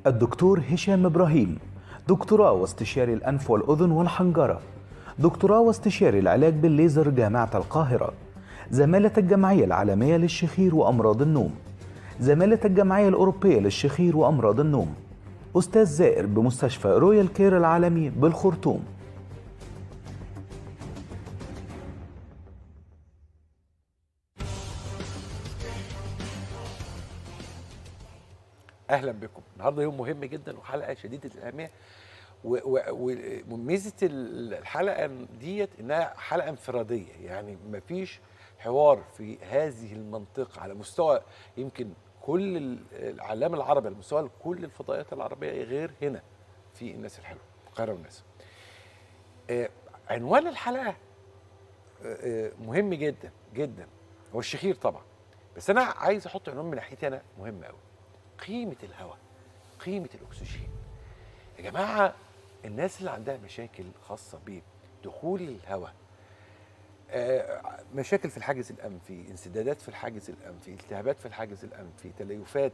الدكتور هشام إبراهيم، دكتوراه واستشاري الأنف والأذن والحنجرة، دكتوراه واستشاري العلاج بالليزر جامعة القاهرة، زمالة الجمعية العالمية للشخير وأمراض النوم، زمالة الجمعية الأوروبية للشخير وأمراض النوم، أستاذ زائر بمستشفى رويال كير العالمي بالخرطوم. اهلا بكم. النهارده يوم مهم جدا وحلقه شديده الاهميه، وميزه الحلقه ديت انها حلقه انفراديه، يعني مفيش حوار في هذه المنطقه على مستوى يمكن كل العالم العربي، على مستوى كل الفضائيات العربيه، غير هنا في الناس الحلوه القاهره والناس. عنوان الحلقه مهم جدا جدا، هو الشخير طبعا، بس انا عايز احط عنوان من ناحيتي انا مهم قوي: قيمة الهواء، قيمة الأكسجين. يا جماعة، الناس اللي عندها مشاكل خاصة بدخول الهواء، مشاكل في الحاجز الأنفي، انسدادات في الحاجز الأنفي، التهابات في الحاجز الأنفي، تليفات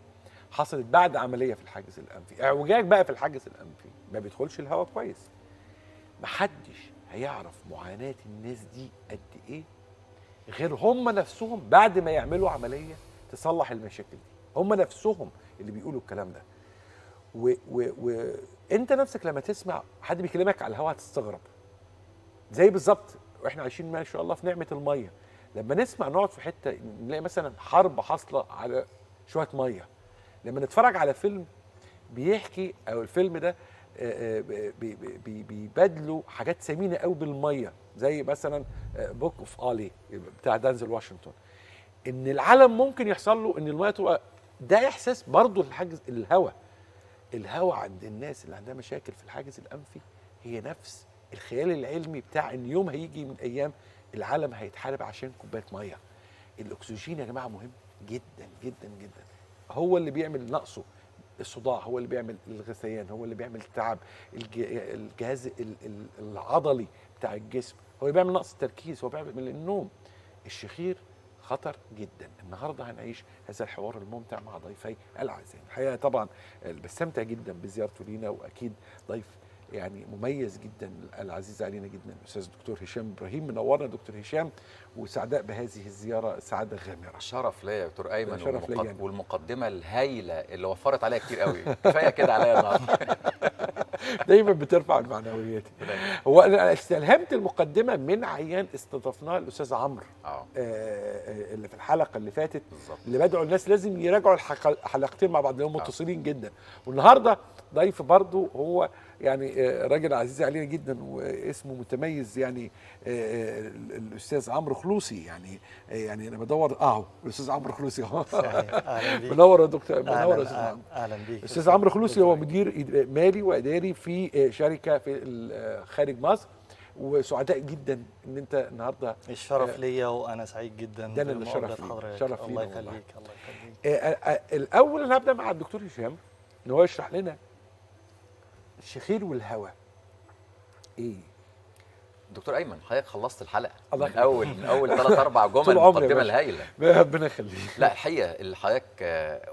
حصلت بعد عملية في الحاجز الأنفي، اعوجاج بقى في الحاجز الأنفي، ما بيدخلش الهواء كويس. محدش هيعرف معاناة الناس دي قد إيه غير هم نفسهم بعد ما يعملوا عملية تصلح المشاكل دي. هم نفسهم اللي بيقولوا الكلام ده. وانت نفسك لما تسمع حد بيكلمك على الهواء هتستغرب. زي بالظبط واحنا عايشين ما شاء الله في نعمه الميه، لما نسمع نقعد في حته نلاقي مثلا حرب حاصله على شويه ميه، لما نتفرج على فيلم بيحكي او الفيلم ده بيبادلوا حاجات ثمينه قوي بالميه، زي مثلا بوك اوف الي بتاع دانزل واشنطن، ان العالم ممكن يحصل له ان الميه تبقى، ده احساس برضه الحاجز الهواء عند الناس اللي عندها مشاكل في الحاجز الانفي هي نفس الخيال العلمي بتاع ان يوم هيجي من ايام العالم هيتحارب عشان كوبايه ميه. الاكسجين يا جماعه مهم جدا جدا جدا، هو اللي بيعمل نقصه الصداع، هو اللي بيعمل الغثيان، هو اللي بيعمل التعب، الجهاز العضلي بتاع الجسم، هو اللي بيعمل نقص التركيز، هو بيعمل النوم. الشخير خطر جدا. النهارده هنعيش هذا الحوار الممتع مع ضيفي العزيزين. الحقيقه طبعا بستمتع جدا بزيارته لينا، واكيد ضيف يعني مميز جدا العزيز علينا جدا الاستاذ الدكتور هشام ابراهيم. منورنا دكتور هشام، وسعداء بهذه الزياره سعاده غامره. شرف ليا يا دكتور ايمن، شرف ليا يعني. والمقدمه الهايله اللي وفرت عليا كتير قوي. كفايه كده عليا النهارده. دايما بترفع المعنويات. هو انا استلهمت المقدمه من عيان استضفناه الاستاذ عمرو اللي في الحلقه اللي فاتت بالزبط. اللي بدعوا الناس لازم يراجعوا الحلقتين مع بعض لانهم متصلين جدا. والنهارده ضيف برضه هو يعني راجل عزيز علينا جدا واسمه متميز، يعني الاستاذ عمرو خلوصي. يعني انا بدور الاستاذ عمرو خلوصي اهو. منور يا دكتور، منور يا استاذ عمرو. اهلا بيك. الاستاذ عمرو خلوصي هو مدير مالي واداري في شركه في خارج مصر، وسعداء جدا ان انت النهارده. الشرف ليا وانا سعيد جدا ده اللي شرف الله لينا. يخليك الله يخليك. الاول انا هبدا مع الدكتور هشام ان هو يشرح لنا الشخير والهواء ايه. دكتور ايمن، حضرتك خلصت الحلقه الله من اول 3 4 جمل مقدمه الهايله. ربنا يخليك. لا الحقيقه اللي حضرتك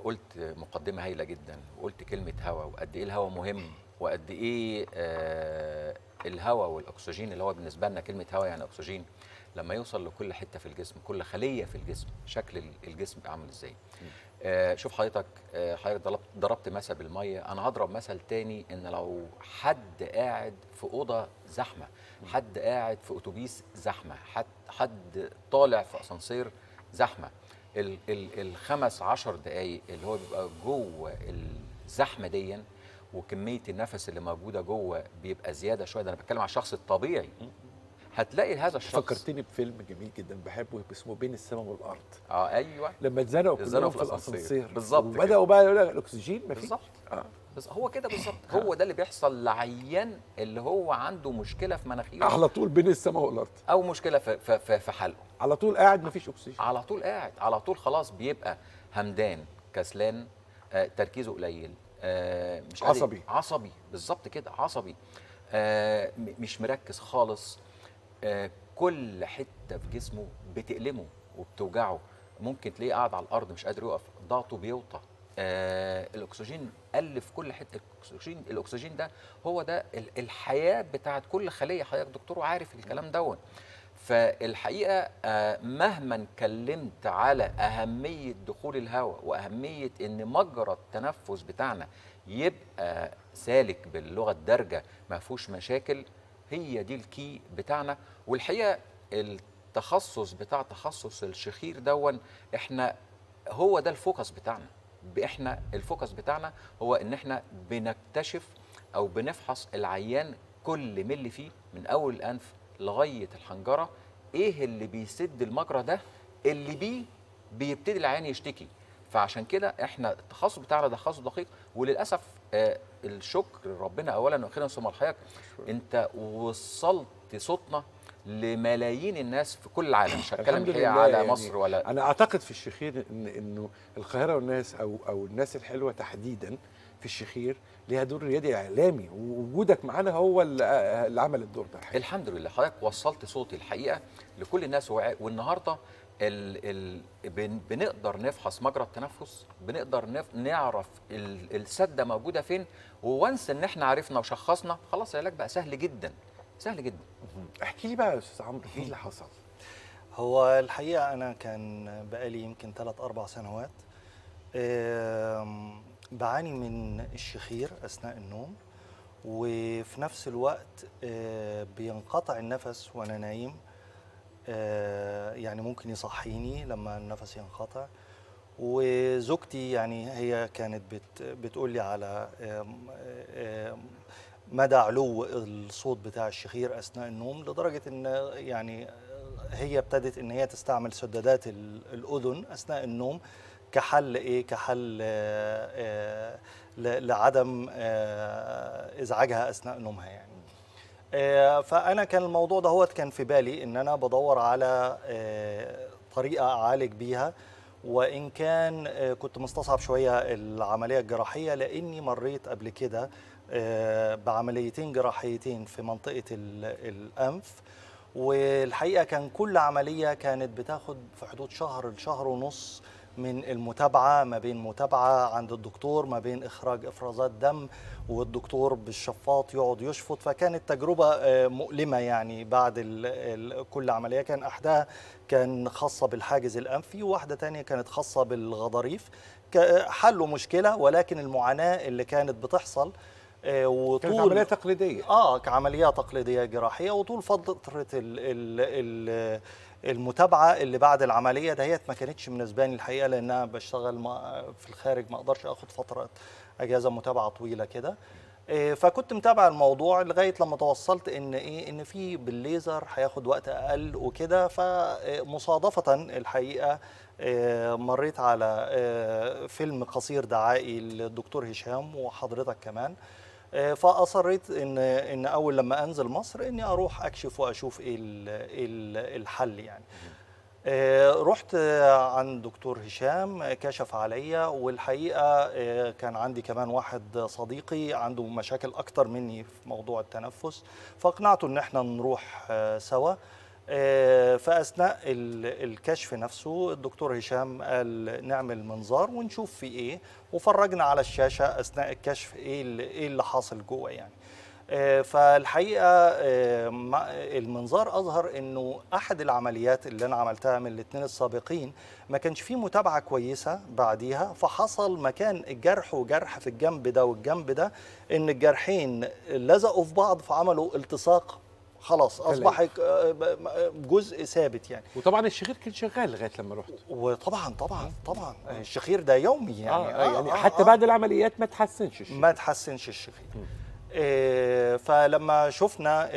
قلت مقدمه هايله جدا، وقلت كلمه هواء وقد ايه الهواء مهم، وقد ايه الهواء والاكسجين اللي هو بالنسبه لنا كلمه هواء يعني اكسجين لما يوصل لكل حته في الجسم، كل خليه في الجسم، شكل الجسم عامل ازاي. شوف حضرتك ضربت مثل بالميه، انا هضرب مثل تاني. ان لو حد قاعد في اوضه زحمه، حد قاعد في اتوبيس زحمه، حد طالع في اسانسير زحمه، الخمس 10 دقايق اللي هو بيبقى جوه الزحمه دي، وكميه النفس اللي موجوده جوه بيبقى زياده شويه. ده انا بتكلم على الشخص الطبيعي. هتلاقي هذا الشخص. فكرتني بفيلم جميل جدا بحبه اسمه بين السماء والارض. ايوه، لما اتزنقوا كلهم في الاسانسير بالظبط، وبداوا بقى يقول لك الاكسجين مفيش. بالظبط. هو كده بالظبط. هو ده اللي بيحصل لعيان اللي هو عنده مشكله في مناخيره على طول بين السماء والارض، او مشكله في حلقه، على طول قاعد مفيش اكسجين، على طول قاعد، على طول خلاص بيبقى همدان، كسلان، تركيزه قليل، مش عصبي بالظبط كده، عصبي، مش مركز خالص، كل حته في جسمه بتألمه وبتوجعه. ممكن تلاقيه قاعد على الارض مش قادر يقف، ضغطه بيوطى الاكسجين قل في كل حته. الاكسجين ده هو ده الحياه بتاعت كل خليه. حضرتك دكتور وعارف الكلام دون. فالحقيقه مهما اتكلمت على اهميه دخول الهواء واهميه ان مجرى التنفس بتاعنا يبقى سالك باللغه الدارجه ما فيهوش مشاكل، هي دي الكي بتاعنا. والحقيقه التخصص بتاع تخصص الشخير دون احنا هو ده الفوكس بتاعنا. احنا الفوكس بتاعنا هو ان احنا بنكتشف او بنفحص العيان كل ملي فيه من اول الانف لغايه الحنجره، ايه اللي بيسد المجرى ده اللي بيه بيبتدي العيان يشتكي. فعشان كده احنا التخصص بتاعنا ده تخصص دقيق. وللاسف الشكر ربنا اولا واخيرا ثم الحياه، انت وصلت صوتنا لملايين الناس في كل العالم. مش هتكلم الحمد الحقيقه لله. على يعني مصر ولا انا اعتقد في الشخير انه القاهره والناس او الناس الحلوه تحديدا في الشخير ليها دور ريادي اعلامي، ووجودك معانا هو اللي عمل الدور ده الحقيقة. الحمد لله. حضرتك وصلت صوتي الحقيقه لكل الناس. والنهارده بنقدر نفحص مجرى التنفس، بنقدر نعرف السده موجوده فين. وونس ان احنا عرفنا وشخصنا خلاص العلاج بقى سهل جدا، سهل جدا. احكي لي بقى يا استاذ عمرو ايه اللي حصل؟ هو الحقيقة أنا كان بقالي يمكن 3-4 سنوات بعاني من الشخير أثناء النوم، وفي نفس الوقت بينقطع النفس وأنا نايم. يعني ممكن يصحيني لما النفس ينقطع. وزوجتي يعني هي كانت بتقول لي على مدى علو الصوت بتاع الشخير أثناء النوم، لدرجة إن يعني هي ابتدت إن هي تستعمل سدادات الأذن أثناء النوم كحل لعدم إزعاجها أثناء نومها يعني. فأنا كان الموضوع ده كان في بالي إن أنا بدور على طريقة أعالج بيها، وإن كان كنت مستصعب شوية العملية الجراحية، لأني مريت قبل كده بعمليتين جراحيتين في منطقة الأنف. والحقيقة كان كل عملية كانت بتاخد في حدود شهر لشهر ونص من المتابعة، ما بين متابعة عند الدكتور، ما بين إخراج إفرازات دم، والدكتور بالشفاط يقعد يشفط. فكانت تجربة مؤلمة يعني. بعد كل عملية كان أحدها كان خاصة بالحاجز الأنفي، وواحدة تانية كانت خاصة بالغضاريف. حلوا مشكلة، ولكن المعاناة اللي كانت بتحصل وطول كانت عمليه تقليديه كعملية تقليدية جراحية. وطول فترة المتابعة اللي بعد العملية دهيت ما كانتش بالنسبة لي الحقيقة، لأنها بشتغل في الخارج، ما أقدرش أخد فترة أجازة متابعة طويلة كده. فكنت متابع الموضوع لغاية لما توصلت إن في بالليزر هياخد وقت أقل وكده. فمصادفة الحقيقة مريت على فيلم قصير دعائي للدكتور هشام وحضرتك كمان. فأصريت إن أول لما أنزل مصر إني أروح أكشف وأشوف إيه الحل يعني. رحت عند دكتور هشام، كشف عليا. والحقيقة كان عندي كمان واحد صديقي عنده مشاكل أكتر مني في موضوع التنفس، فاقنعته إن احنا نروح سوا. فأثناء الكشف نفسه الدكتور هشام قال نعمل منظار ونشوف في إيه، وفرجنا على الشاشة أثناء الكشف إيه اللي حاصل جوه يعني. فالحقيقة المنظار أظهر أنه أحد العمليات اللي أنا عملتها من الاثنين السابقين ما كانش فيه متابعة كويسة بعديها، فحصل مكان الجرح وجرح في الجنب ده والجنب ده، أن الجرحين لزقوا في بعض فعملوا التصاق، خلاص أصبح جزء ثابت يعني. وطبعا الشخير كان شغال لغايه لما رحت. وطبعا الشخير ده يومي يعني. يعني حتى بعد العمليات ما تحسنش الشخير. ما تحسنش الشخير. فلما شفنا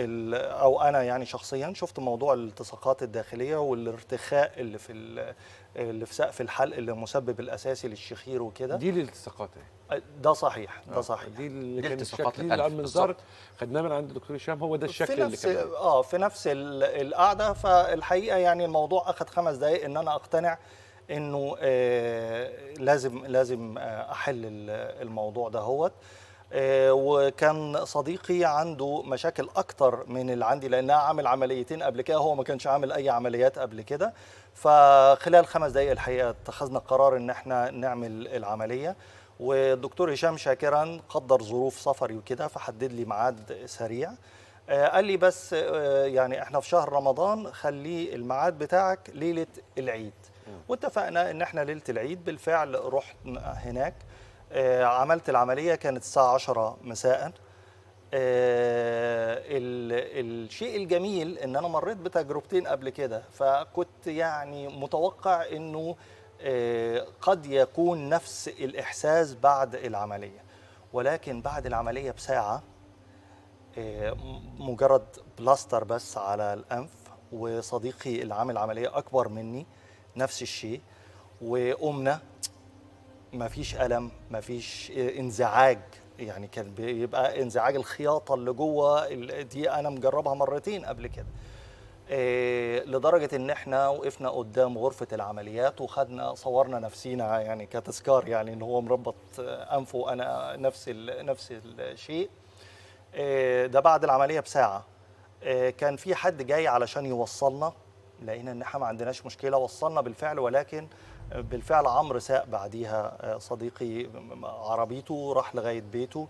او انا يعني شخصيا شفت موضوع الالتصاقات الداخليه والارتخاء اللي في سقف الحلق اللي مسبب الاساسي للشخير وكده. دي الالتصاقات ده صحيح، ده صحيح. دي اللي كان التصاقات الشكل اللي على المنظار خدناه من عند الدكتور هشام، هو ده الشكل اللي كان في نفس القعده. فالحقيقه يعني الموضوع اخذ 5 دقائق ان انا اقتنع انه لازم احل الموضوع ده. وكان صديقي عنده مشاكل اكتر من اللي عندي لانها عامل عمليتين قبل كده، هو ما كانش عامل اي عمليات قبل كده. فخلال 5 دقائق الحقيقه اتخذنا قرار ان احنا نعمل العمليه، والدكتور هشام شاكرا قدر ظروف سفري وكده فحدد لي ميعاد سريع. قال لي بس يعني احنا في شهر رمضان، خليه الميعاد بتاعك ليله العيد. واتفقنا ان احنا ليله العيد بالفعل رحت هناك، عملت العمليه كانت الساعه 10 مساء. الشيء الجميل ان انا مريت بتجربتين قبل كده، فكنت يعني متوقع انه قد يكون نفس الاحساس بعد العمليه، ولكن بعد العمليه بساعه مجرد بلاستر بس على الانف، وصديقي اللي عامل عمليه اكبر مني نفس الشيء، وقمنا مفيش الم مفيش انزعاج. يعني كان بيبقى انزعاج الخياطه اللي جوه دي انا مجربها مرتين قبل كده. لدرجه ان احنا وقفنا قدام غرفه العمليات وخدنا صورنا نفسينا يعني كتذكار، يعني ان هو مربط انفه وانا نفس الشيء. ده بعد العمليه بساعه. كان في حد جاي علشان يوصلنا، لقينا ان احنا ما عندناش مشكله، وصلنا بالفعل، ولكن بالفعل عمرو ساق بعديها صديقي عربيته راح لغايه بيته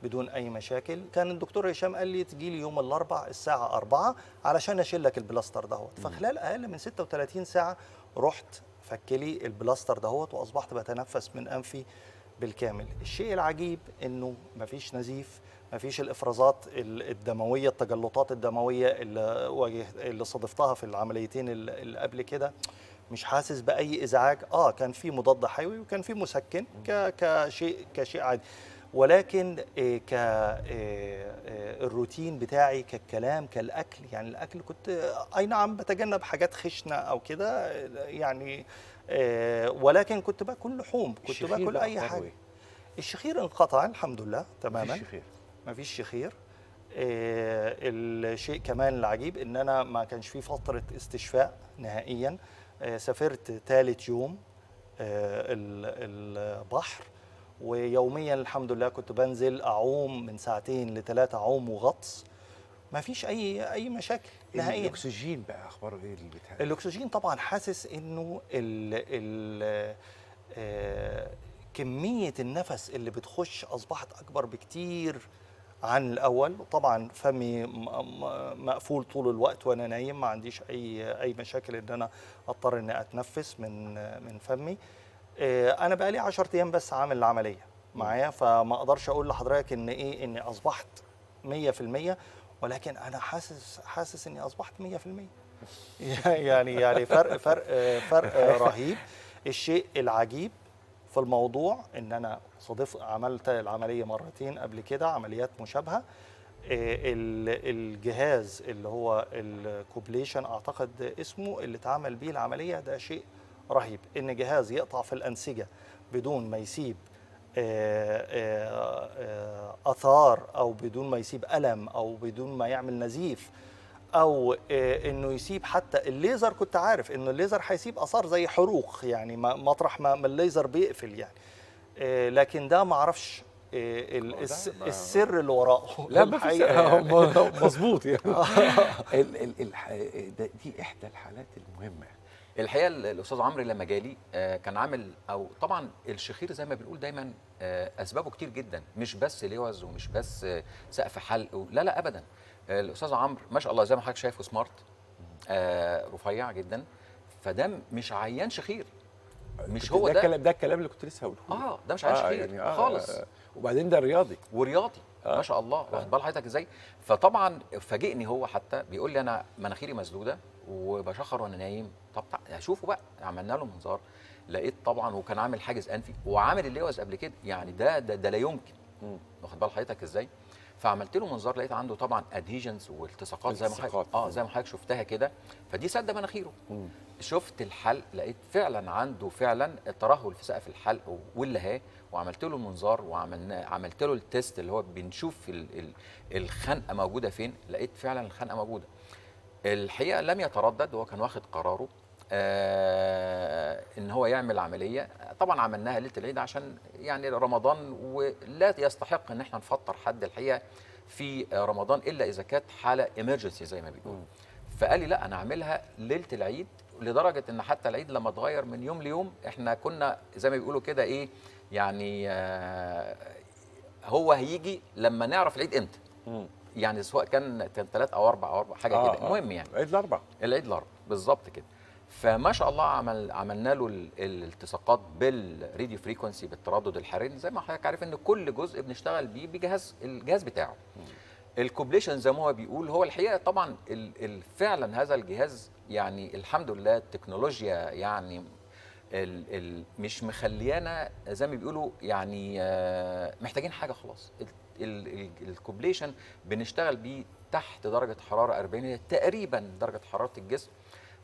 بدون اي مشاكل. كان الدكتور هشام قال لي تجي لي يوم الاربعاء الساعه 4 علشان اشيل لك البلاستر دهوت. فخلال اقل من 36 ساعه رحت فكلي البلاستر دهوت واصبحت بتنفس من انفي بالكامل. الشيء العجيب انه مفيش نزيف، مفيش الافرازات الدمويه، التجلطات الدمويه اللي صادفتها في العمليتين اللي قبل كده. مش حاسس باي ازعاج. كان في مضاد حيوي وكان في مسكن كشيء عادي، ولكن الروتين بتاعي كالكلام كالاكل، يعني الاكل كنت اي نعم بتجنب حاجات خشنه او كده يعني، ولكن كنت باكل لحوم، كنت باكل اي حاجه. الشخير انقطع الحمد لله تماما، مفيش شخير. الشيء كمان العجيب ان انا ما كانش في فتره استشفاء نهائيا. سافرت ثالث يوم البحر، ويوميا الحمد لله كنت بنزل اعوم من 2 ل3 عوم وغطس، ما فيش اي مشاكل نهائيا. الاكسجين بقى اخباره ايه اللي بتاع؟ الاكسجين طبعا حاسس انه كميه النفس اللي بتخش اصبحت اكبر بكتير عن الاول. طبعا فمي مقفول طول الوقت وانا نايم، ما عنديش اي مشاكل ان انا اضطر اني اتنفس من فمي. انا بقى لي 10 ايام بس عامل العمليه معايا، فما اقدرش اقول لحضرتك اني اصبحت 100%، ولكن انا حاسس اني اصبحت 100%. يعني فرق رهيب. الشيء العجيب في الموضوع ان انا عملت العمليه مرتين قبل كده، عمليات مشابهه. الجهاز اللي هو الكوبليشن اعتقد اسمه، اللي اتعمل بيه العمليه، ده شيء رهيب. ان جهاز يقطع في الانسجه بدون ما يسيب اثار، او بدون ما يسيب الم، او بدون ما يعمل نزيف، او انه يسيب حتى الليزر. كنت عارف انه الليزر هيسيب اثار زي حروق يعني مطرح ما الليزر بيقفل يعني، لكن ده ما اعرفش السر اللي وراءه. لا ما فيش مظبوط يعني. دي احدى الحالات المهمه. الحقيقه الاستاذ عمرو لما جالي كان عامل، او طبعا الشخير زي ما بنقول دايما اسبابه كتير جدا، مش بس لوز ومش بس سقف حلق، لا ابدا. الاستاذ عمرو ما شاء الله زي ما حضرتك شايفه سمارت، رفيع جدا، فده مش عيان شخير، مش هو ده الكلام اللي كنت لسه هقوله. ده مش عيان شخير يعني خالص. وبعدين ده رياضي ما شاء الله، واخد بال حضرتك ازاي؟ فطبعا فاجئني هو، حتى بيقول لي انا مناخيري مسدوده وبشخر وانا نايم. طب اشوفه بقى، عملنا له منظار، لقيت طبعا وكان عامل حاجز انفي وعامل اللوز قبل كده، يعني ده لا يمكن، واخد بال حضرتك ازاي؟ فعملت له منظار، لقيت عنده طبعا ادهيجنز والتصاقات زي ما حضرتك زي ما حضرتك شفتها كده، فدي سد مناخيره. شفت الحلق، لقيت فعلا عنده فعلا ترهل في سقف الحلق واللهاه، وعملت له المنظار وعملت له التيست اللي هو بنشوف الخنقه موجوده فين، لقيت فعلا الخنقه موجوده. الحقيقه لم يتردد، هو كان واخد قراره ان هو يعمل عمليه. طبعا عملناها ليله العيد عشان يعني رمضان، ولا يستحق ان احنا نفطر حد الحقيقه في رمضان الا اذا كانت حاله ايمرجنسي زي ما بيقولوا. فقال لي لا انا اعملها ليله العيد، لدرجه ان حتى العيد لما اتغير من يوم ليوم احنا كنا زي ما بيقولوا كده ايه يعني هو هيجي لما نعرف العيد امتى. يعني سواء كان 3 أو 4 أو 4 حاجه كده. المهم يعني العيد الاربعاء بالظبط كده. فما شاء الله عملنا له الالتصاقات بالراديو فريكونسي، بالتردد الحراري. زي ما حضرتك عارف ان كل جزء بنشتغل بيه الجهاز بتاعه. الكوبليشن زي ما هو بيقول، هو الحقيقه طبعا فعلا هذا الجهاز يعني الحمد لله التكنولوجيا يعني مش مخليانا زي ما بيقولوا يعني محتاجين حاجه خلاص. الكوبليشن بنشتغل بيه تحت درجه حراره 40 هي تقريبا درجه حراره الجسم.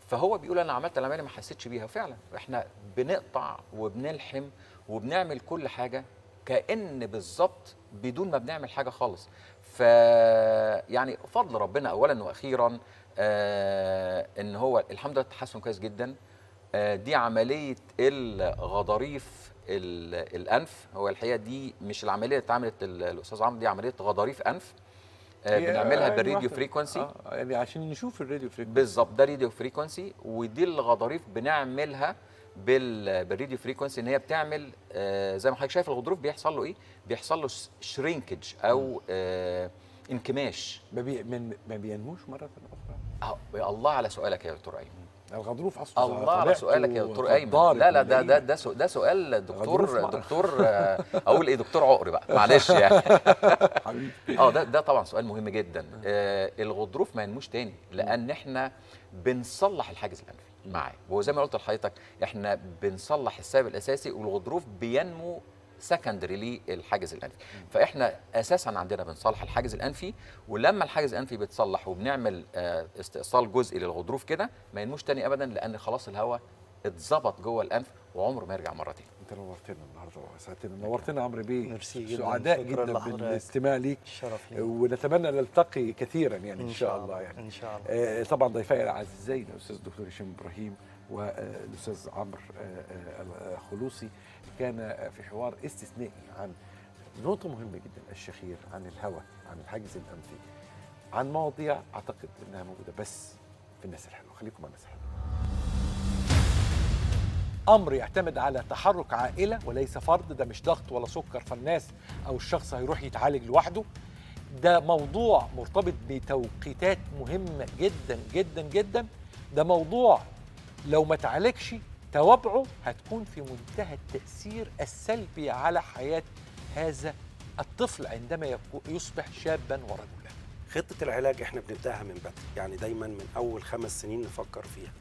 فهو بيقول انا عملت العمليه ما حسيتش بيها، وفعلا احنا بنقطع وبنلحم وبنعمل كل حاجه كأن بالظبط بدون ما بنعمل حاجه خالص. ف يعني فضل ربنا اولا واخيرا ان هو الحمد لله التحسن كويس جدا. دي عمليه الغضاريف الانف. هو الحقيقه دي مش العمليه اللي اتعملت الاستاذ عمرو، دي عمليه غضاريف انف بنعملها بالراديو فريكونسي. يعني عشان نشوف الراديو فريكونسي بالظبط، ده راديو فريكونسي. ودي الغضاريف بنعملها بالراديو فريكونسي، ان هي بتعمل زي ما حضرتك شايف الغضروف بيحصل له ايه؟ بيحصل له شرينكج او انكماش. ما بينموش مره اخرى. الله على سؤالك يا دكتور ايمن. الغضروف اصلا الله على سؤالك يا دكتور ايمن. لا ده سؤال دكتور اقول ايه دكتور عقر بقى معلش يعني. ده طبعا سؤال مهم جدا. الغضروف ما ينموش تاني لان احنا بنصلح الحاجز الانفي معاه. وزي ما قلت لحضرتك احنا بنصلح السبب الاساسي، والغضروف بينمو سكندري للحاجز الانفي. فاحنا اساسا عندنا بنصلح الحاجز الانفي، ولما الحاجز الانفي بيتصلح وبنعمل استئصال جزئي للغضروف كده ما ينموش تاني ابدا، لان خلاص الهواء اتظبط جوه الانف وعمره ما يرجع مره تاني. انت نورتنا النهارده وسعدتنا، نورتنا عمرو بيه. ميرسي جدا، سعداء جدا بالاستماع ليك. شرف لي. ونتمنى نلتقي كثيرا يعني ان شاء الله يعني. ان شاء الله. طبعا ضيفي الاعزائي الاستاذ الدكتور هشام ابراهيم والاستاذ عمرو الخلوصي كان في حوار استثنائي عن نقطة مهمة جدا، الشخير، عن الهواء، عن الحاجز الأنفي، عن مواضيع أعتقد أنها موجودة بس في الناس الحلوة. خليكم مع الناس الحلوة. أمر يعتمد على تحرك عائلة وليس فرد، ده مش ضغط ولا سكر فالناس أو الشخص هيروح يتعالج لوحده. ده موضوع مرتبط بتوقيتات مهمة جدا جدا جدا. ده موضوع لو ما تعالجش توابعه هتكون في منتهى التأثير السلبي على حياة هذا الطفل عندما يصبح شابا ورجلا. خطة العلاج احنا بنبدأها من بدري، يعني دايما من أول 5 سنين نفكر فيها،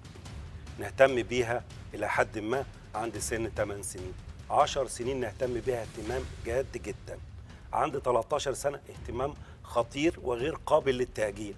نهتم بيها إلى حد ما عند سن 8 سنين، 10 سنين نهتم بيها اهتمام جاد جدا، عند 13 سنة اهتمام خطير وغير قابل للتأجيل.